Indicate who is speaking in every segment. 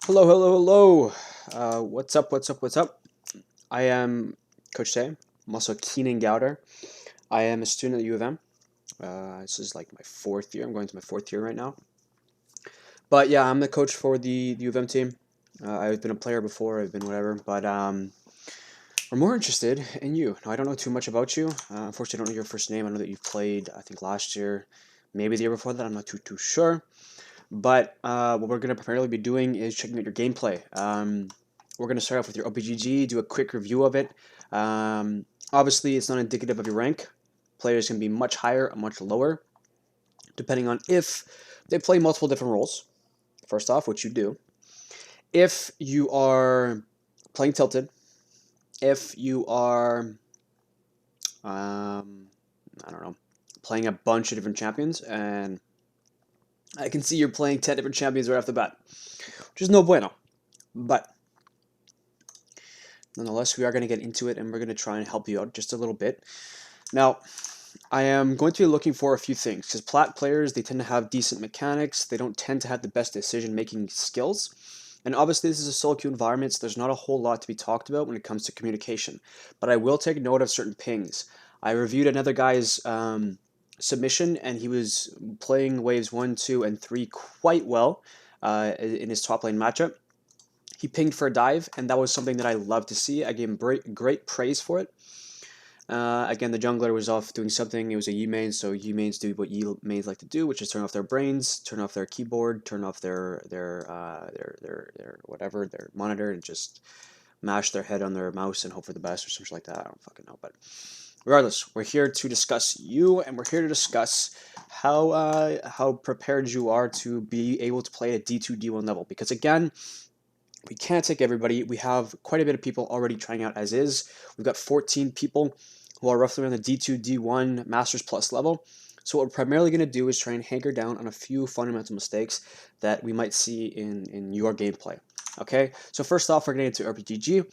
Speaker 1: Hello, hello, hello. What's up, what's up, what's up? I am Coach Tay. I'm also Keenan Gowder. I am a student at U of M. This is like my fourth year. I'm going to my fourth year right now. But yeah, I'm the coach for the U of M team. I've been a player before, I've been whatever, but we're more interested in you. Now, I don't know too much about you. Unfortunately, I don't know your first name. I know that you've played, I think, last year, maybe the year before that. I'm not too sure. But what we're going to primarily be doing is checking out your gameplay. We're going to start off with your OPGG, do a quick review of it. Obviously, it's not indicative of your rank. Players can be much higher or much lower, depending on if they play multiple different roles, first off, which you do. If you are playing tilted, if you are, I don't know, playing a bunch of different champions, and I can see you're playing 10 different champions right off the bat, which is no bueno. But nonetheless, we are going to get into it and we're going to try and help you out just a little bit. Now, I am going to be looking for a few things because plat players, they tend to have decent mechanics. They don't tend to have the best decision-making skills. And obviously, this is a solo queue environment, so there's not a whole lot to be talked about when it comes to communication. But I will take note of certain pings. I reviewed another guy's submission, and he was playing waves 1, 2, and 3 quite well in his top lane matchup. He pinged for a dive, and that was something that I love to see. I gave him great praise for it. Again, the jungler was off doing something. It was a Yi main, so Yi mains do what Yi mains like to do, which is turn off their brains, turn off their keyboard, turn off their whatever, their monitor, and just mash their head on their mouse and hope for the best or something like that. I don't fucking know, but regardless, we're here to discuss you, and we're here to discuss how prepared you are to be able to play at D2, D1 level. Because again, we can't take everybody. We have quite a bit of people already trying out as is. We've got 14 people who are roughly around the D2, D1 Masters Plus level. So what we're primarily going to do is try and hanker down on a few fundamental mistakes that we might see in your gameplay. Okay, so first off, we're going to get into RPGG.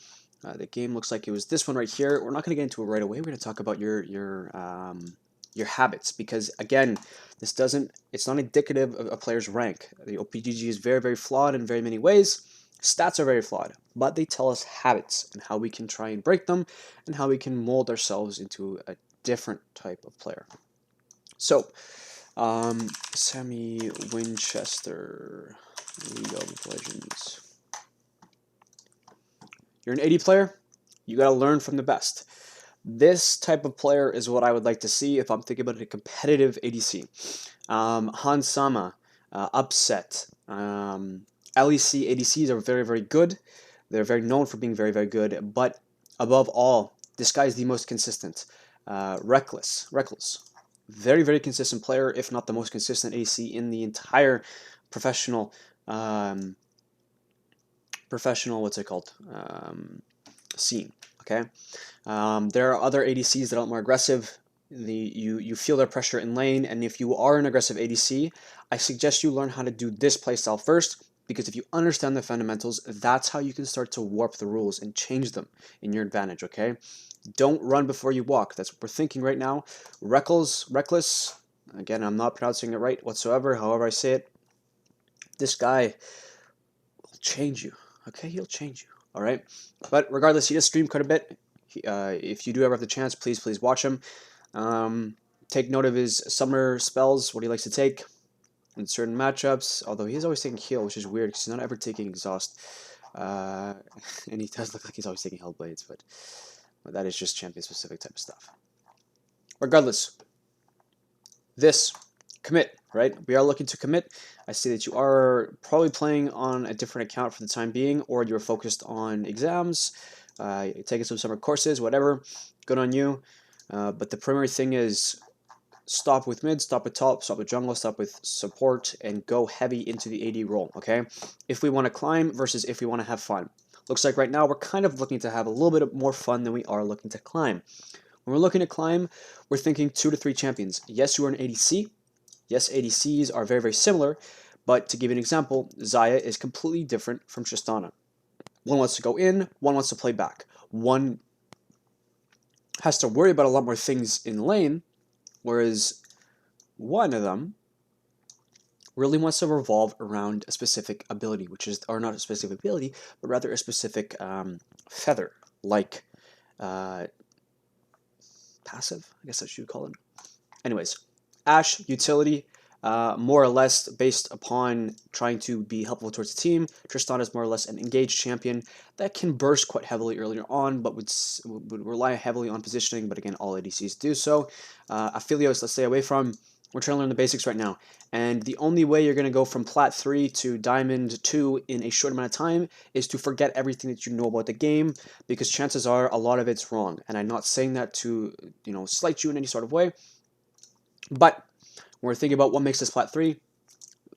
Speaker 1: The game looks like it was this one right here. We're not going to get into it right away. We're going to talk about your habits, because again, it's not indicative of a player's rank. The OPGG is very, very flawed in very many ways. Stats are very flawed, but they tell us habits and how we can try and break them and how we can mold ourselves into a different type of player. So, Sammy Winchester, League of Legends. You're an 80 player, you got to learn from the best. This type of player is what I would like to see if I'm thinking about a competitive ADC. Hans Sama, Upset, LEC ADCs are very, very good. They're very known for being very, very good. But above all, this guy is the most consistent. Reckless. Very, very consistent player, if not the most consistent ADC in the entire professional, what's it called? Scene. Okay. There are other ADCs that are more aggressive. You feel their pressure in lane, and if you are an aggressive ADC, I suggest you learn how to do this playstyle first, because if you understand the fundamentals, that's how you can start to warp the rules and change them in your advantage, okay? Don't run before you walk. That's what we're thinking right now. Reckless, again, I'm not pronouncing it right whatsoever, however I say it. This guy will change you, okay? He'll change you, all right? But regardless, he does stream quite a bit. If you do ever have the chance, please watch him. Take note of his summer spells, what he likes to take in certain matchups, although he's always taking heal, which is weird because he's not ever taking exhaust. And he does look like he's always taking hellblades, but that is just champion specific type of stuff. Regardless, this commit, right? We are looking to commit. I see that you are probably playing on a different account for the time being, or you're focused on exams, taking some summer courses, whatever. Good on you. But the primary thing is stop with mid, stop with top, stop with jungle, stop with support, and go heavy into the AD role, okay? If we want to climb versus if we want to have fun. Looks like right now we're kind of looking to have a little bit more fun than we are looking to climb. When we're looking to climb, we're thinking 2 to 3 champions. Yes, you are an ADC. Yes, ADCs are very, very similar, but to give you an example, Xayah is completely different from Tristana. One wants to go in, one wants to play back. One has to worry about a lot more things in lane, whereas one of them really wants to revolve around a specific ability, which is, or not a specific ability, but rather a specific feather, like passive, I guess I should call it. Anyways, Ashe, utility, more or less based upon trying to be helpful towards the team. Tristana is more or less an engaged champion that can burst quite heavily earlier on, but would rely heavily on positioning, but again, all ADCs do so. Aphelios, let's stay away from. We're trying to learn the basics right now. And the only way you're going to go from Plat 3 to Diamond 2 in a short amount of time is to forget everything that you know about the game, because chances are a lot of it's wrong. And I'm not saying that to, slight you in any sort of way. But when we're thinking about what makes this Plat 3,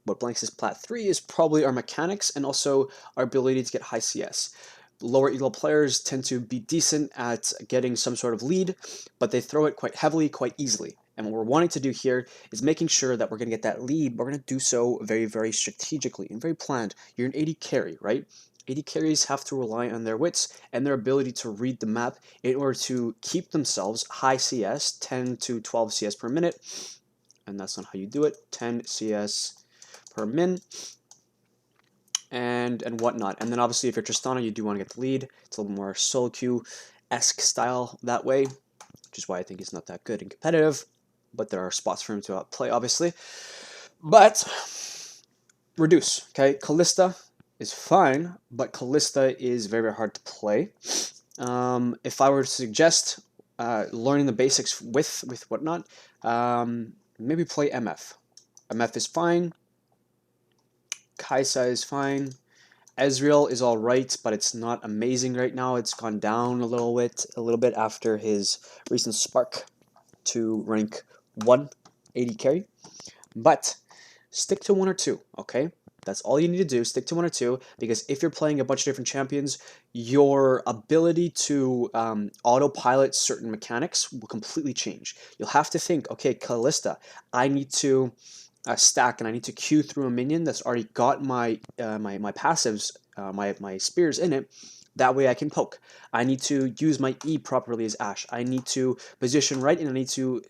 Speaker 1: what makes this Plat 3 is probably our mechanics and also our ability to get high CS. Lower elo players tend to be decent at getting some sort of lead, but they throw it quite heavily, quite easily. And what we're wanting to do here is making sure that we're going to get that lead, but we're going to do so very, very strategically and very planned. You're an AD carry, right? AD carries have to rely on their wits and their ability to read the map in order to keep themselves high CS, 10 to 12 CS per minute. And that's not how you do it, 10 CS per min. And whatnot. And then obviously if you're Tristana, you do want to get the lead. It's a little more solo queue-esque style that way, which is why I think he's not that good and competitive. But there are spots for him to play, obviously. But reduce, okay? Kalista is fine, but Kalista is very, very hard to play. If I were to suggest learning the basics with whatnot, maybe play MF. MF is fine. Xayah is fine. Ezreal is alright, but it's not amazing right now. It's gone down a little bit after his recent spark to rank 1 AD carry. But stick to one or two, okay? That's all you need to do. Stick to one or two, because if you're playing a bunch of different champions, your ability to autopilot certain mechanics will completely change. You'll have to think, okay, Kalista, I need to stack and I need to queue through a minion that's already got my my passives, my spears in it. That way I can poke. I need to use my E properly as Ashe. I need to position right, and I need to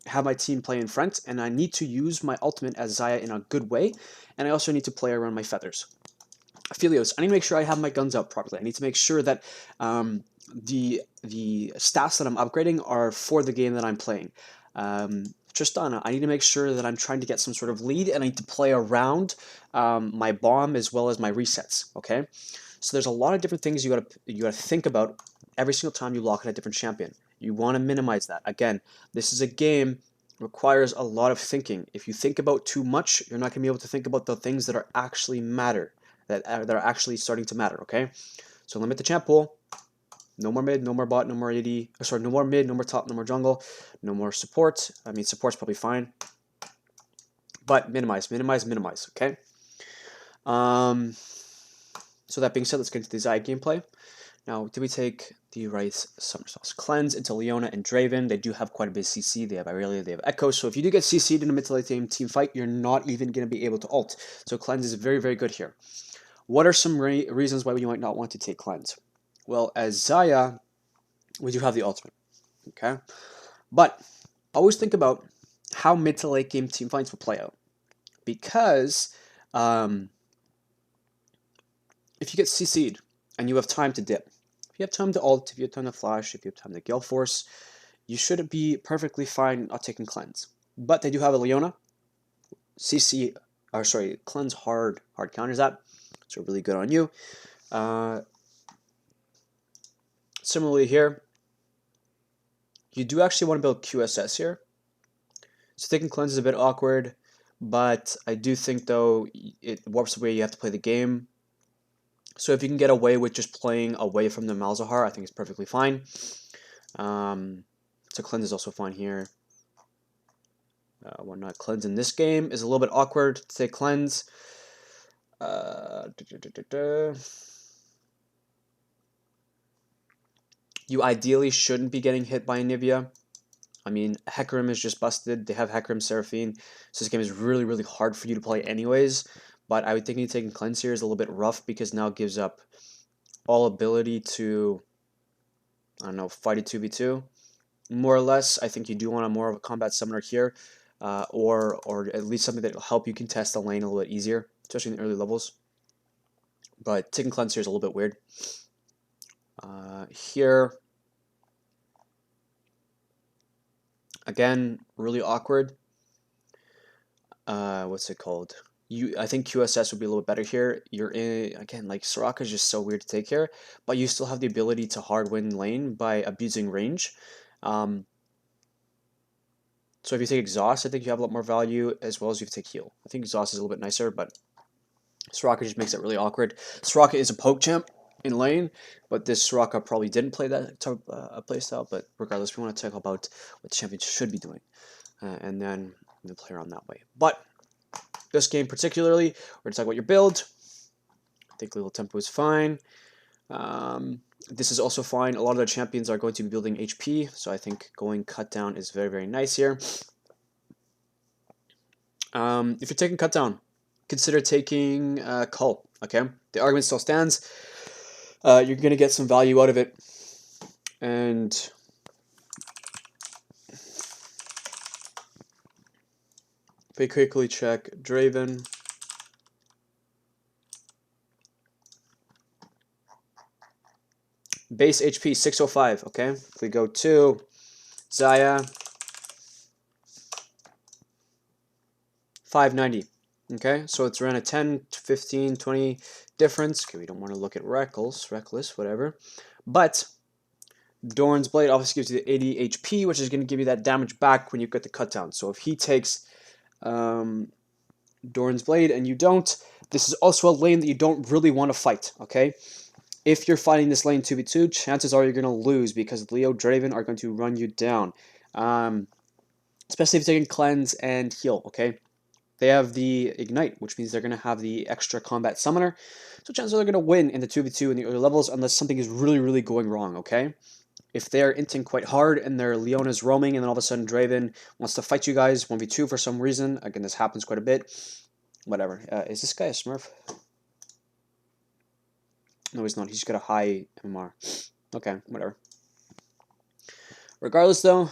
Speaker 1: have my team play in front, and I need to use my ultimate as Xayah in a good way, and I also need to play around my feathers. Aphelios, I need to make sure I have my guns out properly. I need to make sure that the stats that I'm upgrading are for the game that I'm playing. Tristana, I need to make sure that I'm trying to get some sort of lead, and I need to play around my bomb as well as my resets, okay? So there's a lot of different things you gotta think about every single time you lock in a different champion. You want to minimize that. Again, this is a game requires a lot of thinking. If you think about too much, you're not going to be able to think about the things that are actually matter, that are actually starting to matter, okay? So limit the champ pool. No more mid, no more bot, no more AD. Sorry, no more mid, no more top, no more jungle, no more support. I mean, support's probably fine. But minimize, minimize, minimize, okay? So that being said, let's get into the Xayah gameplay. Now, did we take the right somersaults? Cleanse into Leona and Draven. They do have quite a bit of CC. They have Irelia, they have Echo. So if you do get CC'd in a mid-to-late team fight, you're not even going to be able to ult. So Cleanse is very, very good here. What are some reasons why you might not want to take Cleanse? Well, as Xayah, we do have the ultimate, okay? But always think about how mid-to-late game team fights will play out. Because if you get CC'd and you have time to dip, if you have time to ult, if you have time to flash, if you have time to gale force, you should be perfectly fine not taking Cleanse. But they do have a Leona. Cleanse hard counters that. So really good on you. Similarly here, you do actually want to build QSS here. So taking Cleanse is a bit awkward, but I do think though it warps the way you have to play the game. So if you can get away with just playing away from the Malzahar, I think it's perfectly fine. So Cleanse is also fine here. Why not? Cleanse in this game is a little bit awkward to take Cleanse. You ideally shouldn't be getting hit by Anivia. I mean, Hecarim is just busted. They have Hecarim, Seraphine. So this game is really, really hard for you to play anyways. But I would think taking Cleanse here is a little bit rough, because now it gives up all ability to, I don't know, fight a 2v2. More or less, I think you do want more of a combat summoner here. or at least something that will help you contest the lane a little bit easier, especially in the early levels. But taking cleanse here is a little bit weird. Here, again, really awkward. What's it called? I think QSS would be a little bit better here. You're in, again, like Soraka is just so weird to take here, but you still have the ability to hard win lane by abusing range. So if you take Exhaust, I think you have a lot more value, as well as if you take Heal. I think Exhaust is a little bit nicer, but Soraka just makes it really awkward. Soraka is a poke champ in lane, but this Soraka probably didn't play that type of playstyle, but regardless, we want to talk about what the champion should be doing, and then play around that way. But this game particularly, we're going to talk about your build. I think little tempo is fine. This is also fine. A lot of the champions are going to be building HP, so I think going cut down is very, very nice here. If you're taking cut down, consider taking Cull, okay? The argument still stands. You're going to get some value out of it. And if we quickly check Draven. Base HP 605, okay? If we go to Xayah, 590, okay? So it's around a 10 to 15, 20 difference. Okay, we don't want to look at reckless, whatever. But Dorn's Blade obviously gives you the 80 HP, which is going to give you that damage back when you get the cut down. So if he takes Dorn's Blade and you don't, this is also a lane that you don't really want to fight, okay? If you're fighting this lane 2v2, chances are you're going to lose because Leo Draven are going to run you down. Especially if you're taking Cleanse and Heal, okay? They have the Ignite, which means they're going to have the extra combat summoner. So chances are they're going to win in the 2v2 in the early levels unless something is really, really going wrong, okay? If they're inting quite hard and their Leona's roaming and then all of a sudden Draven wants to fight you guys 1v2 for some reason, again, this happens quite a bit, whatever. Is this guy a Smurf? No, he's not. He's just got a high MMR. Okay, whatever. Regardless, though,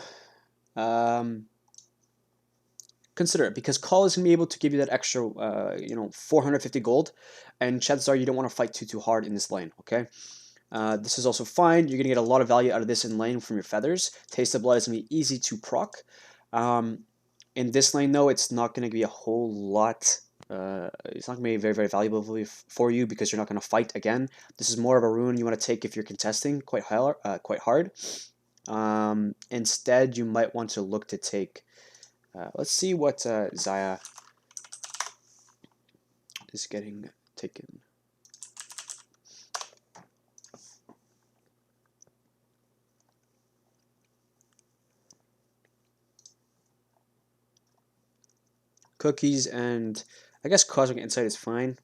Speaker 1: consider it, because Cull is going to be able to give you that extra, 450 gold, and chances are you don't want to fight too hard in this lane, okay? This is also fine. You're going to get a lot of value out of this in lane from your feathers. Taste of Blood is going to be easy to proc. In this lane, though, it's not going to be a whole lot. It's not going to be very, very valuable for you because you're not going to fight again. This is more of a rune you want to take if you're contesting quite hard. Instead, you might want to look to take... let's see what Xayah is getting taken. Cookies and I guess Cosmic Insight is fine.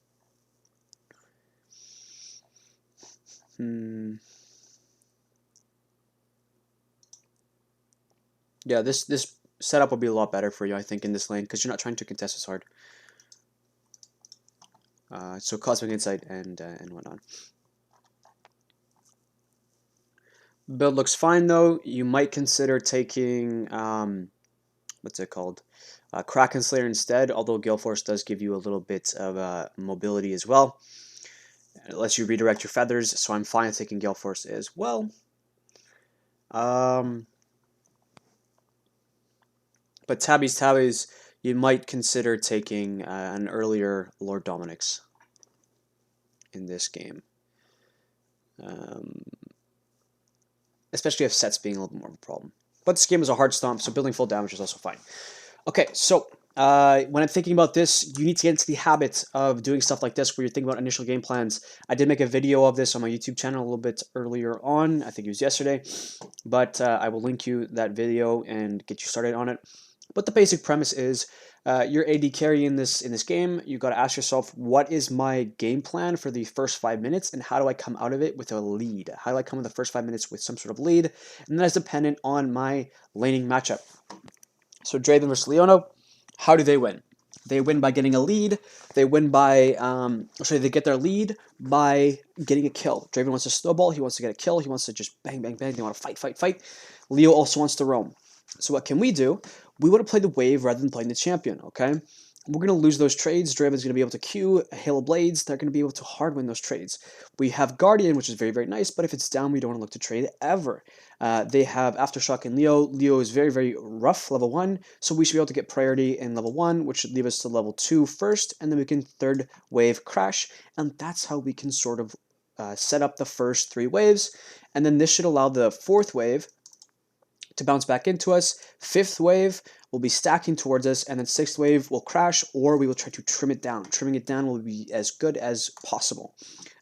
Speaker 1: Yeah, this setup will be a lot better for you, I think, in this lane because you're not trying to contest as hard. So Cosmic Insight and whatnot. Build looks fine though. You might consider taking what's it called? Kraken Slayer instead, although Gale Force does give you a little bit of mobility as well. It lets you redirect your feathers, so I'm fine taking Gale Force as well. But Tabbies, you might consider taking an earlier Lord Dominic's in this game. Especially if sets being a little bit more of a problem. But this game is a hard stomp, so building full damage is also fine. Okay, so when I'm thinking about this, you need to get into the habit of doing stuff like this where you're thinking about initial game plans. I did make a video of this on my YouTube channel a little bit earlier on. I think it was yesterday. But I will link you that video and get you started on it. But the basic premise is you're AD carry in this game. You got to ask yourself, what is my game plan for the first 5 minutes, and how do I come out of it with a lead? How do I come in the first 5 minutes with some sort of lead? And that is dependent on my laning matchup. So Draven versus Leona, how do they win? They win by getting a lead. They win by, they get their lead by getting a kill. Draven wants to snowball. He wants to get a kill. He wants to just bang, bang, bang. They want to fight. Leo also wants to roam. So what can we do? we want to play the wave rather than playing the champion, okay? We're going to lose those trades. Draven's going to be able to Q, Hail of Blades. They're going to be able to hard win those trades. We have Guardian, which is very, very nice, but if it's down, we don't want to look to trade ever. They have Aftershock and Leo. Leo is very, very rough, level 1, so we should be able to get priority in level 1, which should leave us to level 2 first, and then we can third wave crash, and that's how we can sort of set up the first 3 waves, and then this should allow the 4th wave to bounce back into us. 5th wave will be stacking towards us, and then 6th wave will crash, or we will try to trim it down. Trimming it down will be as good as possible.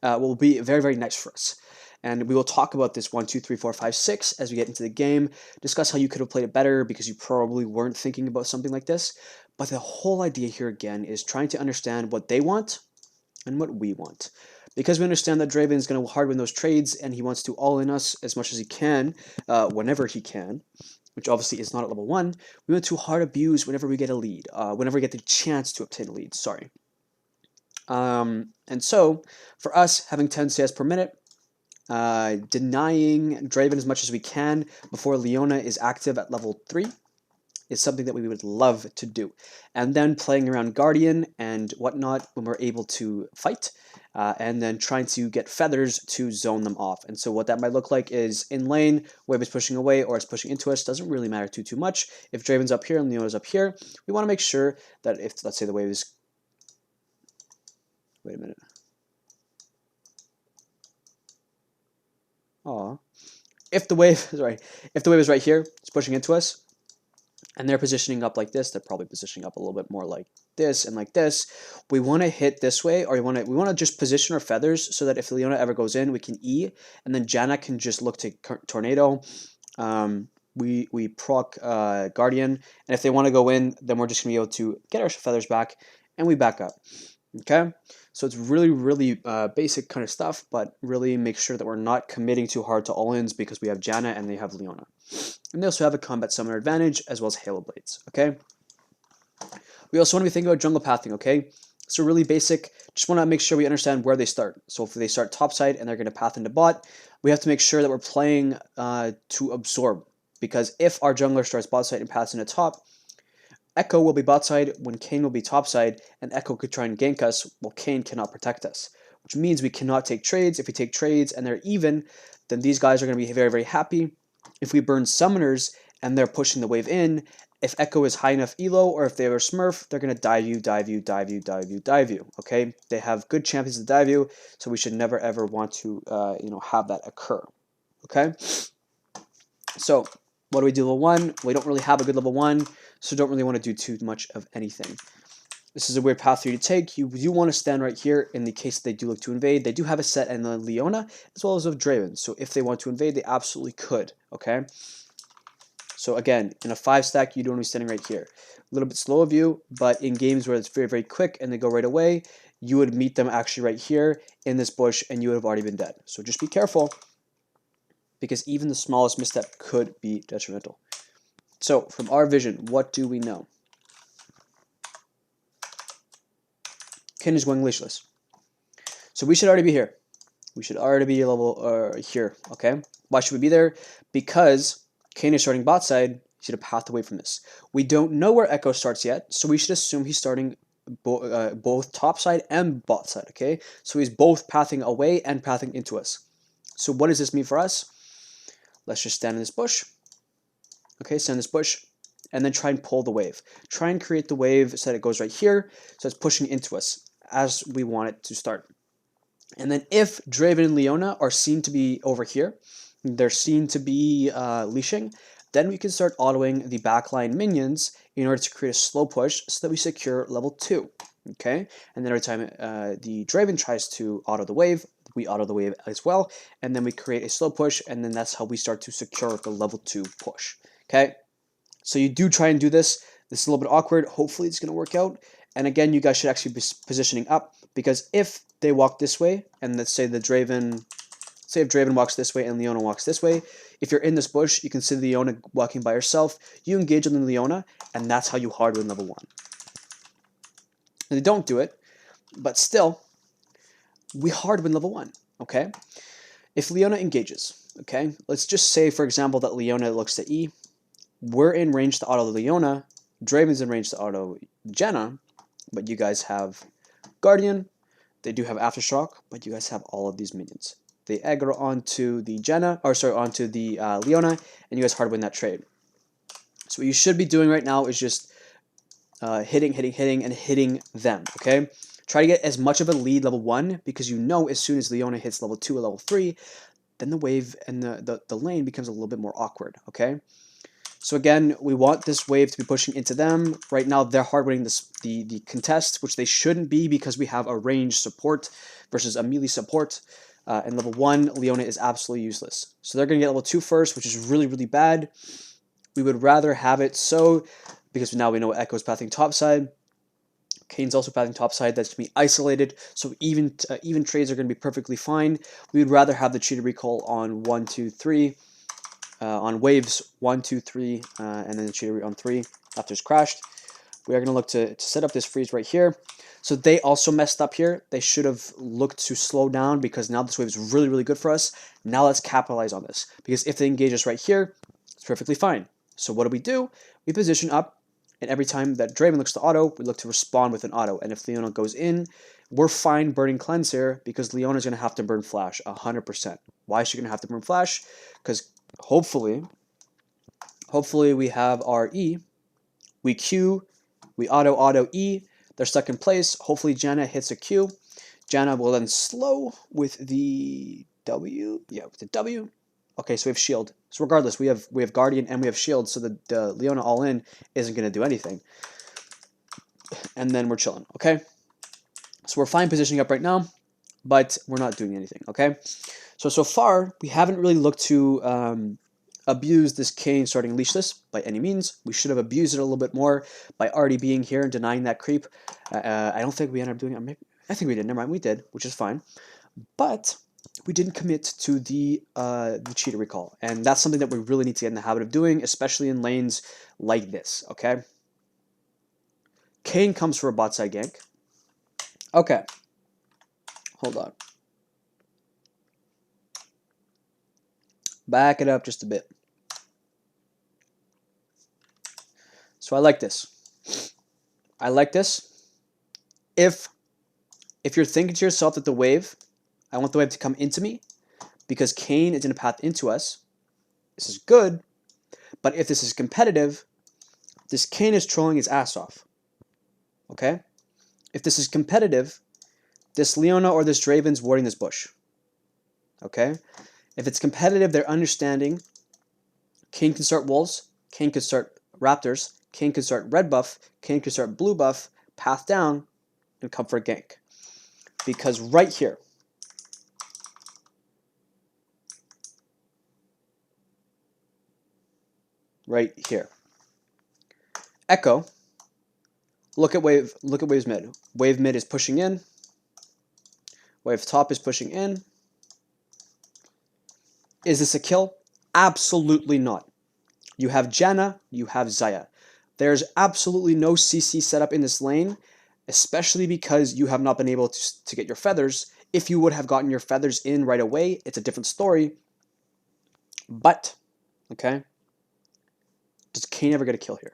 Speaker 1: Will be very, very nice for us. And we will talk about this 1, 2, 3, 4, 5, 6 as we get into the game, discuss how you could have played it better because you probably weren't thinking about something like this. But the whole idea here again is trying to understand what they want and what we want. Because we understand that Draven is going to hard win those trades and he wants to all in us as much as he can, whenever he can, which obviously is not at level 1, we want to hard abuse whenever we get a lead, whenever we get the chance to obtain a lead, sorry. And so, for us, having 10 CS per minute, denying Draven as much as we can before Leona is active at level 3 is something that we would love to do. And then playing around Guardian and whatnot when we're able to fight, and then trying to get feathers to zone them off. And so what that might look like is in lane, wave is pushing away or it's pushing into us, doesn't really matter too much. If Draven's up here and Leona's up here, we want to make sure that if, let's say the wave is, wait a minute. Aw. If the wave, sorry, if the wave is right here, it's pushing into us, and they're positioning up like this, they're probably positioning up a little bit more like this and like this. We want to hit this way, or we want to just position our feathers so that if Leona ever goes in, we can E, and then Janna can just look to Tornado. We proc Guardian, and if they want to go in, then we're just gonna be able to get our feathers back, and we back up. Okay, so it's really, really basic kind of stuff, but really make sure that we're not committing too hard to all-ins because we have Janna and they have Leona. And they also have a combat summoner advantage as well as Halo Blades, okay? We also want to be thinking about jungle pathing, okay? So really basic, just want to make sure we understand where they start. So if they start topside and they're going to path into bot, we have to make sure that we're playing to absorb. Because if our jungler starts bot side and paths into top, Echo will be bot side when Kayn will be top side, and Echo could try and gank us while Kayn cannot protect us. Which means we cannot take trades. If we take trades and they're even, then these guys are going to be very, very happy. If we burn summoners and they're pushing the wave in, if Echo is high enough elo or if they are Smurf, they're going to dive you, dive you, dive you, dive you, dive you. Okay, they have good champions to dive you, so we should never ever want to have that occur. Okay, so what do we do level 1? We don't really have a good level 1, so don't really want to do too much of anything. This is a weird path for you to take. You do want to stand right here in the case they do look to invade. They do have a set in the Leona as well as of Draven. So if they want to invade, they absolutely could. Okay. So again, in a 5 stack, you don't want to be standing right here. A little bit slow of you, but in games where it's very, very quick and they go right away, you would meet them actually right here in this bush and you would have already been dead. So just be careful because even the smallest misstep could be detrimental. So from our vision, what do we know? Kayn is going leashless. So we should already be here. We should already be level here, okay? Why should we be there? Because Kayn is starting bot side, he should have pathed away from this. We don't know where Echo starts yet, so we should assume he's starting both top side and bot side, okay? So he's both pathing away and pathing into us. So what does this mean for us? Let's just stand in this bush. Okay, stand in this bush, and then try and pull the wave. Try and create the wave so that it goes right here, so it's pushing into us as we want it to start. And then if Draven and Leona are seen to be over here, they're seen to be leashing, then we can start autoing the backline minions in order to create a slow push so that we secure level 2. Okay, and then every time the Draven tries to auto the wave, we auto the wave as well, and then we create a slow push, and then that's how we start to secure the level 2 push. Okay, so you do try and do this. This is a little bit awkward. Hopefully it's going to work out. And again, you guys should actually be positioning up, because if they walk this way, and let's say if Draven walks this way and Leona walks this way, if you're in this bush, you can see Leona walking by herself, you engage on the Leona, and that's how you hard win level 1. And they don't do it, but still, we hard win level 1, okay? If Leona engages, okay, let's just say, for example, that Leona looks to E, we're in range to auto Leona, Draven's in range to auto Janna, but you guys have Guardian, they do have Aftershock, but you guys have all of these minions. They aggro onto the onto the Leona, and you guys hard win that trade. So what you should be doing right now is just hitting, and hitting them, okay? Try to get as much of a lead level 1, because you know as soon as Leona hits level 2 or level 3, then the wave and the lane becomes a little bit more awkward, okay? So again, we want this wave to be pushing into them. Right now, they're hard winning the contest, which they shouldn't be because we have a ranged support versus a melee support. And level 1, Leona is absolutely useless. So they're going to get level 2 first, which is really, really bad. We would rather have it so, because now we know Echo's pathing topside. Kane's also pathing topside. That's going to be isolated, so even trades are going to be perfectly fine. We would rather have the cheater recall on 1, 2, 3, on waves 1, 2, 3, and then the cheater on 3 after it's crashed. We are going to look to set up this freeze right here. So they also messed up here. They should have looked to slow down, because now this wave is really, really good for us. Now let's capitalize on this, because if they engage us right here, it's perfectly fine. So what do? We position up, and every time that Draven looks to auto, we look to respond with an auto. And if Leona goes in, we're fine burning cleanse here, because Leona's going to have to burn flash 100%. Why is she going to have to burn flash? Because hopefully we have our E, we Q, we auto E, they're stuck in place. Hopefully Janna hits a Q. Janna will then slow with the W. Yeah, with the W. Okay, so we have shield. So regardless, we have Guardian and we have shield, so the Leona all in isn't going to do anything. And then we're chilling, okay? So we're fine positioning up right now, but we're not doing anything, okay? So far, we haven't really looked to abuse this Kane starting leashless by any means. We should have abused it a little bit more by already being here and denying that creep. I don't think we ended up doing it. Maybe, I think we did. Never mind, we did, which is fine. But we didn't commit to the cheater recall, and that's something that we really need to get in the habit of doing, especially in lanes like this, okay? Kane comes for a bot side gank. Okay. Hold on. Back it up just a bit. So I like this. I like this. If you're thinking to yourself that I want the wave to come into me because Kane is in a path into us, this is good. But if this is competitive, this Kane is trolling his ass off. Okay? If this is competitive, this Leona or this Draven's warding this bush. Okay? If it's competitive, they're understanding Kane can start wolves, Kane can start raptors, Kane can start red buff, Kane can start blue buff, path down, and come for a gank. Because right here, Echo, look at wave's mid. Wave mid is pushing in. Wave top is pushing in. Is this a kill? Absolutely not. You have Janna, you have Xayah. There's absolutely no CC setup in this lane, especially because you have not been able to get your feathers. If you would have gotten your feathers in right away, it's a different story. But, okay, does Kane ever get a kill here?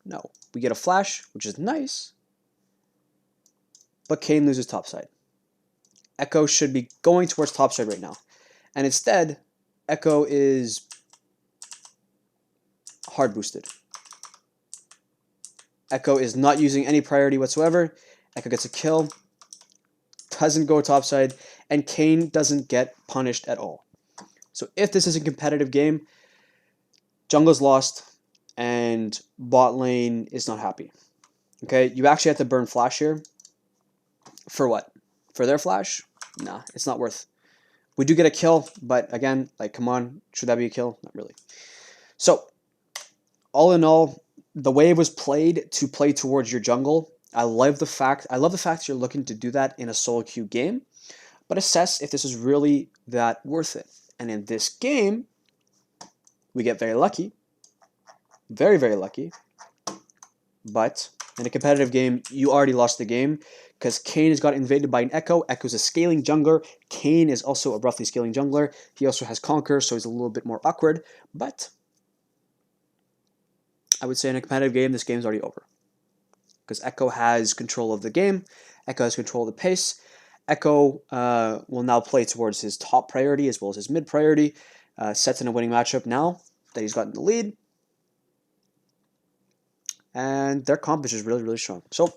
Speaker 1: No. We get a flash, which is nice, but Kane loses topside. Echo should be going towards topside right now. And instead, Echo is hard boosted. Echo is not using any priority whatsoever. Echo gets a kill, doesn't go topside, and Kane doesn't get punished at all. So if this is a competitive game, jungle's lost, and bot lane is not happy. Okay, you actually have to burn flash here. For what? For their flash? Nah, it's not worth. We do get a kill, but again, like, come on, should that be a kill? Not really. So, all in all, the wave was played to play towards your jungle. I love the fact you're looking to do that in a solo queue game, but assess if this is really that worth it. And in this game, we get very lucky. Very, very lucky. But in a competitive game, you already lost the game because Kane has got invaded by an Echo. Echo's a scaling jungler. Kane is also a roughly scaling jungler. He also has Conquer, so he's a little bit more awkward. But I would say in a competitive game, this game's already over. Because Echo has control of the game. Echo has control of the pace. Echo will now play towards his top priority as well as his mid priority. Sets in a winning matchup now that he's gotten the lead. And their comp is just really, really strong. So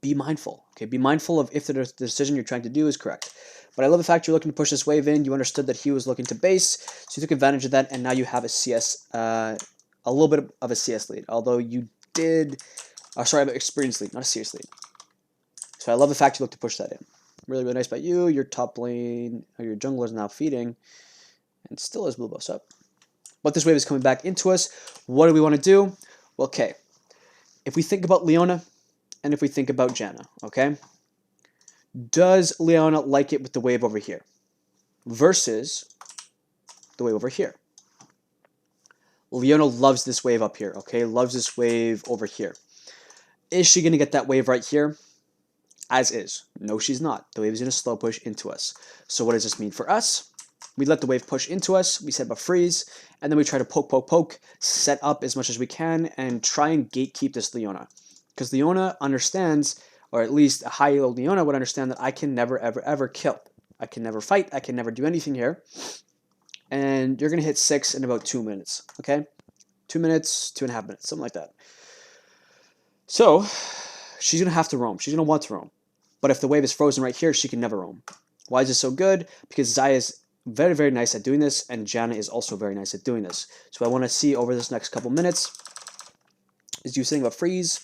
Speaker 1: be mindful. Okay, be mindful of if the decision you're trying to do is correct. But I love the fact you're looking to push this wave in. You understood that he was looking to base, so you took advantage of that, and now you have a CS, a little bit of a CS lead. Although you did, sorry, experience lead, not a CS lead. So I love the fact you look to push that in. Really, really nice by you. Your top lane, or your jungler is now feeding, and still has blue buffs up. But this wave is coming back into us. What do we want to do? Well, okay. If we think about Leona, and if we think about Janna, okay? Does Leona like it with the wave over here versus the wave over here? Leona loves this wave up here, okay? Loves this wave over here. Is she going to get that wave right here? As is. No, she's not. The wave is going to slow push into us. So what does this mean for us? We let the wave push into us, we set up a freeze, and then we try to poke, set up as much as we can, and try and gatekeep this Leona. Because Leona understands, or at least a high elo Leona would understand that I can never, ever, ever kill. I can never fight, I can never do anything here. And you're going to hit 6 in about 2 minutes, okay? 2 minutes, 2.5 minutes, something like that. So, she's going to have to roam. She's going to want to roam. But if the wave is frozen right here, she can never roam. Why is this so good? Because Xayah is very, very nice at doing this, and Janna is also very nice at doing this. So I want to see over this next couple minutes is you setting up freeze,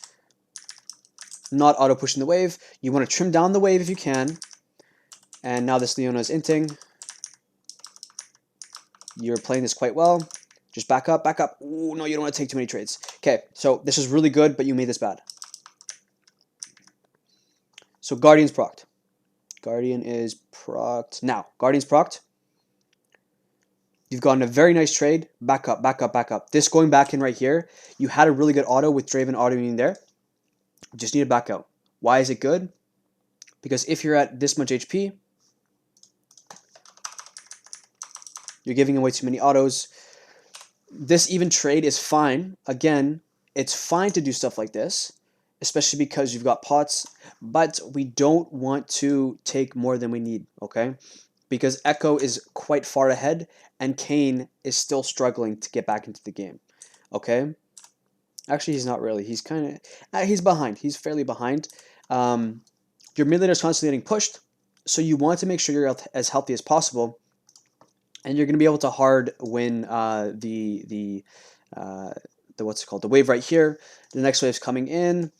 Speaker 1: not auto pushing the wave. You want to trim down the wave if you can. And now this Leona is inting. You're playing this quite well. Just back up, back up. Ooh, no, you don't want to take too many trades. Okay, so this is really good, but you made this bad. So Guardian's procced. Guardian is procced. Now, Guardian's procced. You've gotten a very nice trade. Back up, back up, back up. This going back in right here, you had a really good auto with Draven autoing there. Just need to back out. Why is it good? Because if you're at this much HP, you're giving away too many autos. This even trade is fine. Again, it's fine to do stuff like this, especially because you've got pots, but we don't want to take more than we need, okay? Because Echo is quite far ahead, and Kane is still struggling to get back into the game, okay? Actually, he's not really. He's kind of, he's behind. He's fairly behind. Your mid laner is constantly getting pushed, so you want to make sure you're as healthy as possible, and you're going to be able to hard win the what's it called, the wave right here. The next wave's coming in,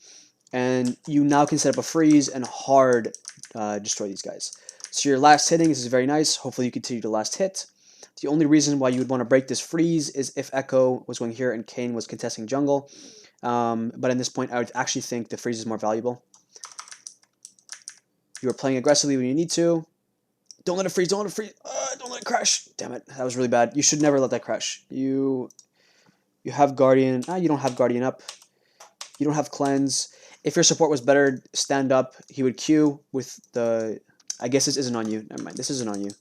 Speaker 1: and you now can set up a freeze and hard destroy these guys. So your last hitting is very nice. Hopefully you continue to last hit. The only reason why you would want to break this freeze is if Echo was going here and Kane was contesting jungle. But at this point, I would actually think the freeze is more valuable. You are playing aggressively when you need to. Don't let it freeze. Don't let it freeze. Don't let it crash. Damn it. That was really bad. You should never let that crash. You have Guardian. You don't have Guardian up. You don't have Cleanse. If your support was better, stand up. He would Q with the... I guess this isn't on you. Never mind. This isn't on you.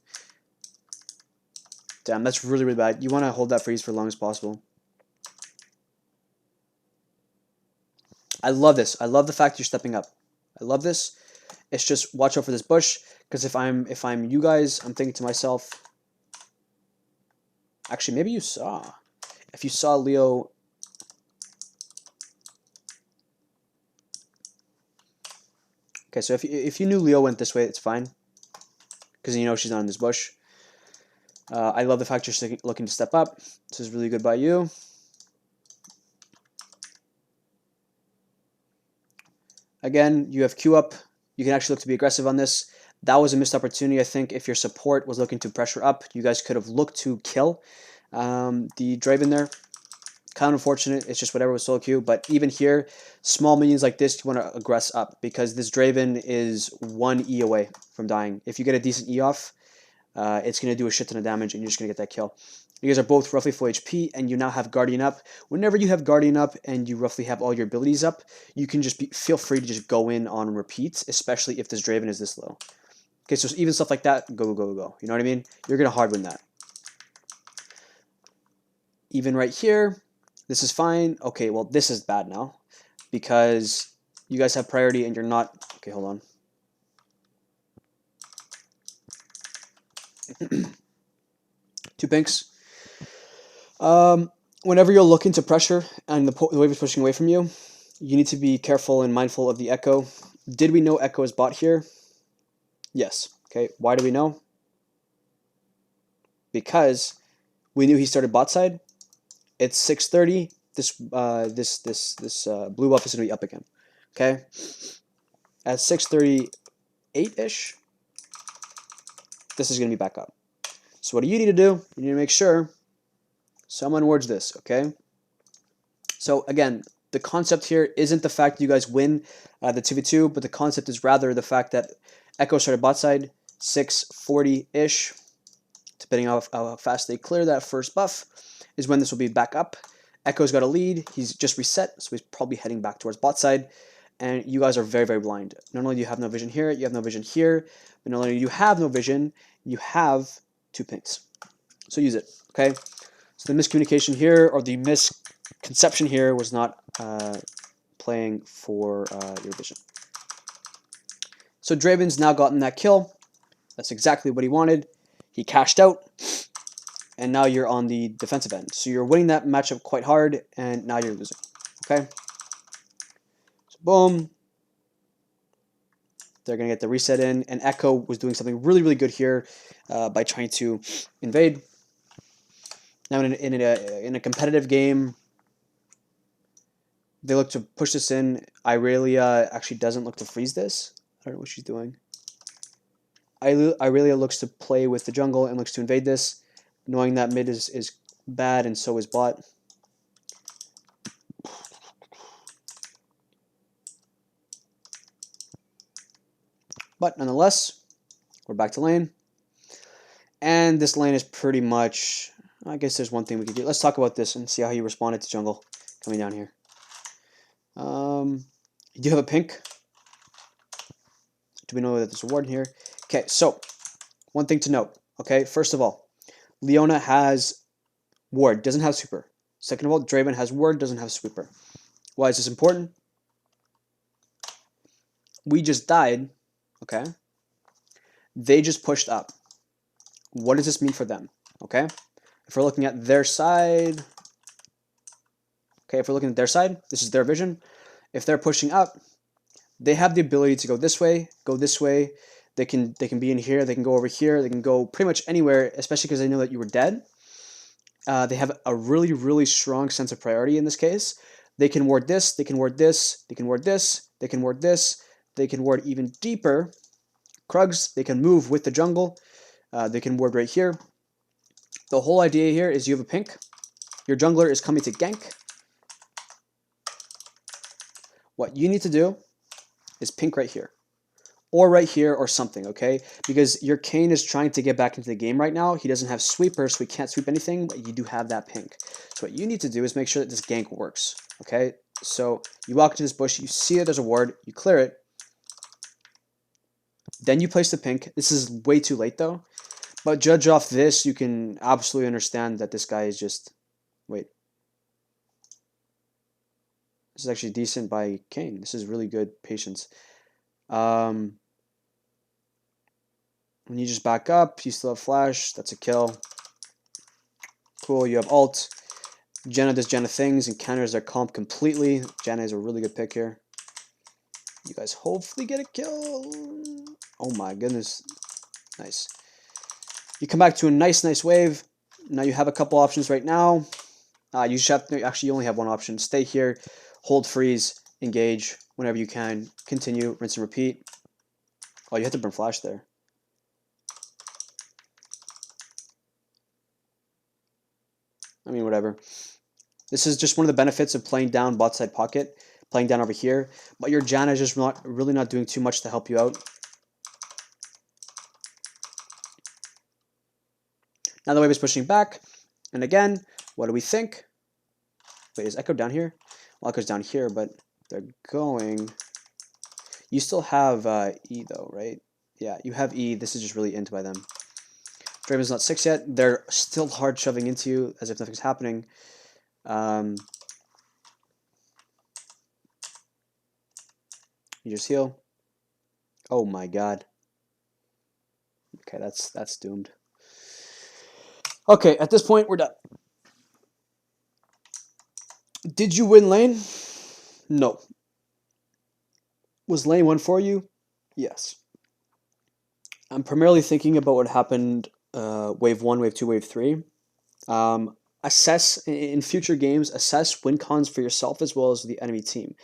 Speaker 1: Damn, that's really, really bad. You want to hold that freeze for as long as possible. I love this. I love the fact you're stepping up. I love this. It's just watch out for this bush, because if I'm you guys, I'm thinking to myself, actually, maybe you saw. If you saw Leo... Okay, so if you knew Leo went this way, it's fine, because you know she's not in this bush. I love the fact you're looking to step up. This is really good by you. Again, you have Q up. You can actually look to be aggressive on this. That was a missed opportunity. I think if your support was looking to pressure up, you guys could have looked to kill the Draven there. Kind of unfortunate. It's just whatever was solo queue. But even here, small minions like this, you want to aggress up, because this Draven is 1 E away from dying. If you get a decent E off, it's going to do a shit ton of damage, and you're just going to get that kill. You guys are both roughly full HP, and you now have Guardian up. Whenever you have Guardian up and you roughly have all your abilities up, you can just feel free to just go in on repeats, especially if this Draven is this low. Okay, so even stuff like that, go, go, go. You know what I mean? You're going to hard win that. Even right here, This is fine. Okay, well, this is bad now because you guys have priority and you're not. Okay, hold on. Two pinks. Whenever you're looking to pressure and the wave is pushing away from you, you need to be careful and mindful of the echo. Did we know echo is bot here? Yes. Okay, why do we know? Because we knew he started bot side. It's 6:30. This blue buff is going to be up again. Okay, at 6:38-ish, this is going to be back up. So what do you need to do? You need to make sure someone wards this. Okay. So again, the concept here isn't the fact you guys win the 2v2, but the concept is rather the fact that Echo started bot side 6:40-ish, depending on how fast they clear that first buff, is when this will be back up. Echo's got a lead. He's just reset, so he's probably heading back towards bot side. And you guys are very, very blind. Not only do you have no vision here, you have no vision here, but not only do you have no vision, you have two pinks. So use it, okay? So the miscommunication here, or the misconception here, was not playing for your vision. So Draven's now gotten that kill. That's exactly what he wanted. He cashed out, and now you're on the defensive end. So you're winning that matchup quite hard, and now you're losing, okay? So boom. They're going to get the reset in, and Echo was doing something really, really good here by trying to invade. Now in a competitive game, they look to push this in. Irelia actually doesn't look to freeze this. I don't know what she's doing. Irelia looks to play with the jungle and looks to invade this, knowing that mid is bad and so is bot. But nonetheless, we're back to lane. And this lane is pretty much, I guess there's one thing we could do. Let's talk about this and see how he responded to jungle coming down here. You do have a pink. Do we know that there's a ward here? Okay, so one thing to note. Okay, first of all, Leona has ward, doesn't have super. Second of all, Draven has ward, doesn't have sweeper. Why is this important? We just died. Okay. They just pushed up. What does this mean for them? Okay. If we're looking at their side, okay, if we're looking at their side, this is their vision. If they're pushing up, they have the ability to go this way, go this way. They can be in here, they can go over here, they can go pretty much anywhere, especially because they know that you were dead. They have a really, really strong sense of priority in this case. They can ward this, they can ward this, they can ward this, they can ward this, they can ward even deeper. Krugs, they can move with the jungle. They can ward right here. The whole idea here is you have a pink. Your jungler is coming to gank. What you need to do is pink right here. Or right here or something, okay? Because your Kayn is trying to get back into the game right now. He doesn't have sweeper, so he can't sweep anything, but you do have that pink. So what you need to do is make sure that this gank works, okay? So you walk into this bush, you see that there's a ward, you clear it. Then you place the pink. This is way too late though. But judge off this, you can absolutely understand that this guy is just... Wait. This is actually decent by Kayn. This is really good patience. When you just back up, you still have flash. That's a kill. Cool, you have ult. Janna does Janna things and counters their comp completely. Janna is a really good pick here. You guys hopefully get a kill. Oh my goodness. Nice. You come back to a nice wave. Now you have a couple options right now. You should have to, actually you only have one option. Stay here, hold freeze, engage whenever you can. Continue, rinse and repeat. Oh, you have to burn flash there. I mean, whatever. This is just one of the benefits of playing down bot side pocket, playing down over here. But your Janna is just really not doing too much to help you out. Now the wave is pushing back. And again, what do we think? Wait, is Echo down here? Well, Echo's down here, but they're going... You still have E though, right? Yeah, you have E. This is just really into by them. Draven's not 6 yet. They're still hard shoving into you as if nothing's happening. You just heal. Oh my god. Okay, that's doomed. Okay, at this point, we're done. Did you win lane? No. Was lane 1 for you? Yes. I'm primarily thinking about what happened wave 1, wave 2, wave 3. Assess, in future games, assess win cons for yourself as well as the enemy team.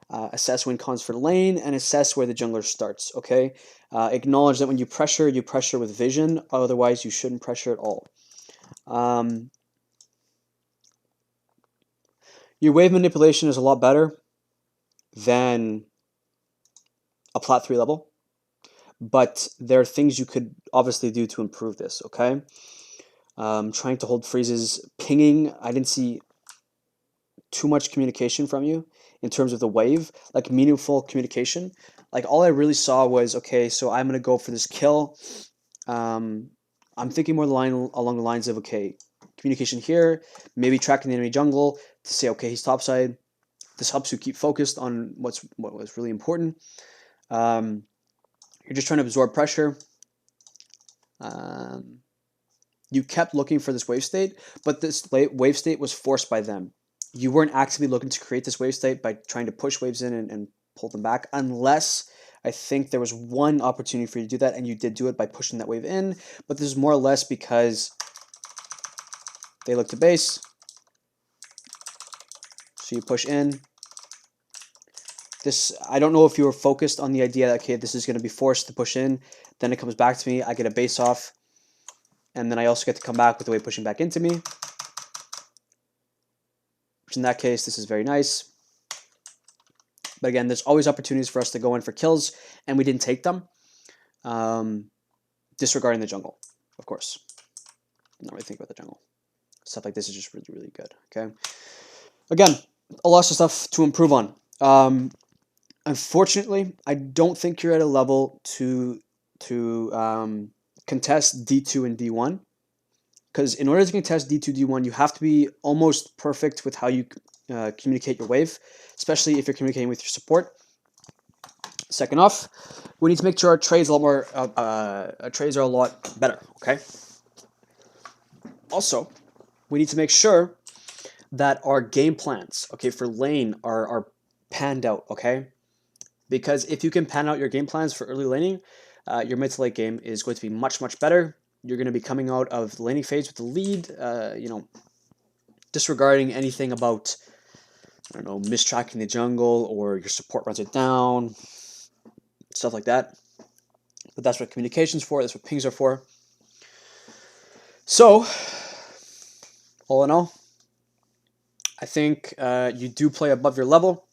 Speaker 1: Assess win cons for lane, and assess where the jungler starts, okay? Acknowledge that when you pressure with vision, otherwise you shouldn't pressure at all. Your wave manipulation is a lot better than a plat 3 level, but there are things you could obviously do to improve this, okay? Trying to hold freezes, pinging, I didn't see too much communication from you in terms of the wave, like meaningful communication. Like all I really saw was, okay, so I'm gonna go for this kill. I'm thinking more along the lines of, okay, communication here, maybe tracking the enemy jungle to say, okay, he's topside. This helps you keep focused on what was really important. You're just trying to absorb pressure. You kept looking for this wave state, but this wave state was forced by them. You weren't actively looking to create this wave state by trying to push waves in and pull them back, unless I think there was one opportunity for you to do that, and you did do it by pushing that wave in, but this is more or less because they look to base, so you push in. This, I don't know if you were focused on the idea that, okay, this is going to be forced to push in, then it comes back to me, I get a base off, and then I also get to come back with the wave pushing back into me. Which in that case, this is very nice. But again, there's always opportunities for us to go in for kills, and we didn't take them. Disregarding the jungle, of course. Not really think about the jungle. Stuff like this is just really, really good, okay? Again, a lot of stuff to improve on. Unfortunately, I don't think you're at a level to contest D2 and D1. Because in order to contest D2, D1, you have to be almost perfect with how you communicate your wave, especially if you're communicating with your support. Second off, we need to make sure our trades are a lot better, okay? Also, we need to make sure that our game plans, okay, for lane are panned out, okay? Because if you can pan out your game plans for early laning, your mid to late game is going to be much, much better. You're going to be coming out of the laning phase with the lead, disregarding anything about, I don't know, mistracking the jungle or your support runs it down, stuff like that. But that's what communication's for, that's what pings are for. So, all in all, I think you do play above your level,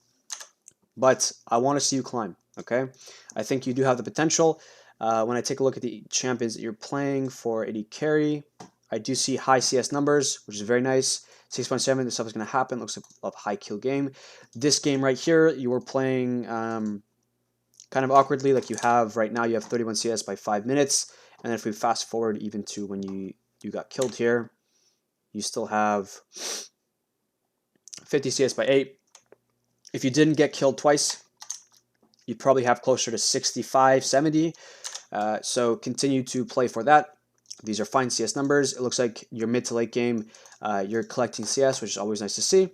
Speaker 1: but I want to see you climb, okay? I think you do have the potential. When I take a look at the champions that you're playing for AD carry, I do see high CS numbers, which is very nice. 6.7, this stuff is going to happen. Looks like a high kill game. This game right here, you were playing kind of awkwardly, like you have right now. You have 31 CS by 5 minutes. And then if we fast forward even to when you got killed here, you still have 50 CS by 8. If you didn't get killed twice, you'd probably have closer to 65, 70. So continue to play for that. These are fine CS numbers. It looks like your mid to late game, you're collecting CS, which is always nice to see.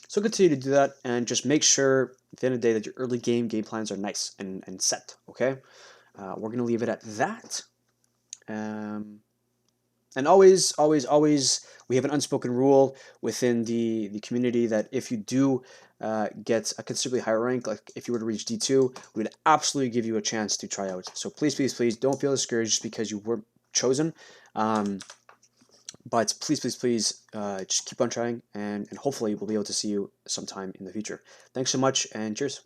Speaker 1: So continue to do that, and just make sure at the end of the day that your early game plans are nice and set, okay? We're going to leave it at that. And always, always, always, we have an unspoken rule within the community that if you do get a considerably higher rank, like if you were to reach D2, we would absolutely give you a chance to try out. So please, please, please don't feel discouraged just because you were chosen. But please, please, please just keep on trying, and hopefully we'll be able to see you sometime in the future. Thanks so much, and cheers.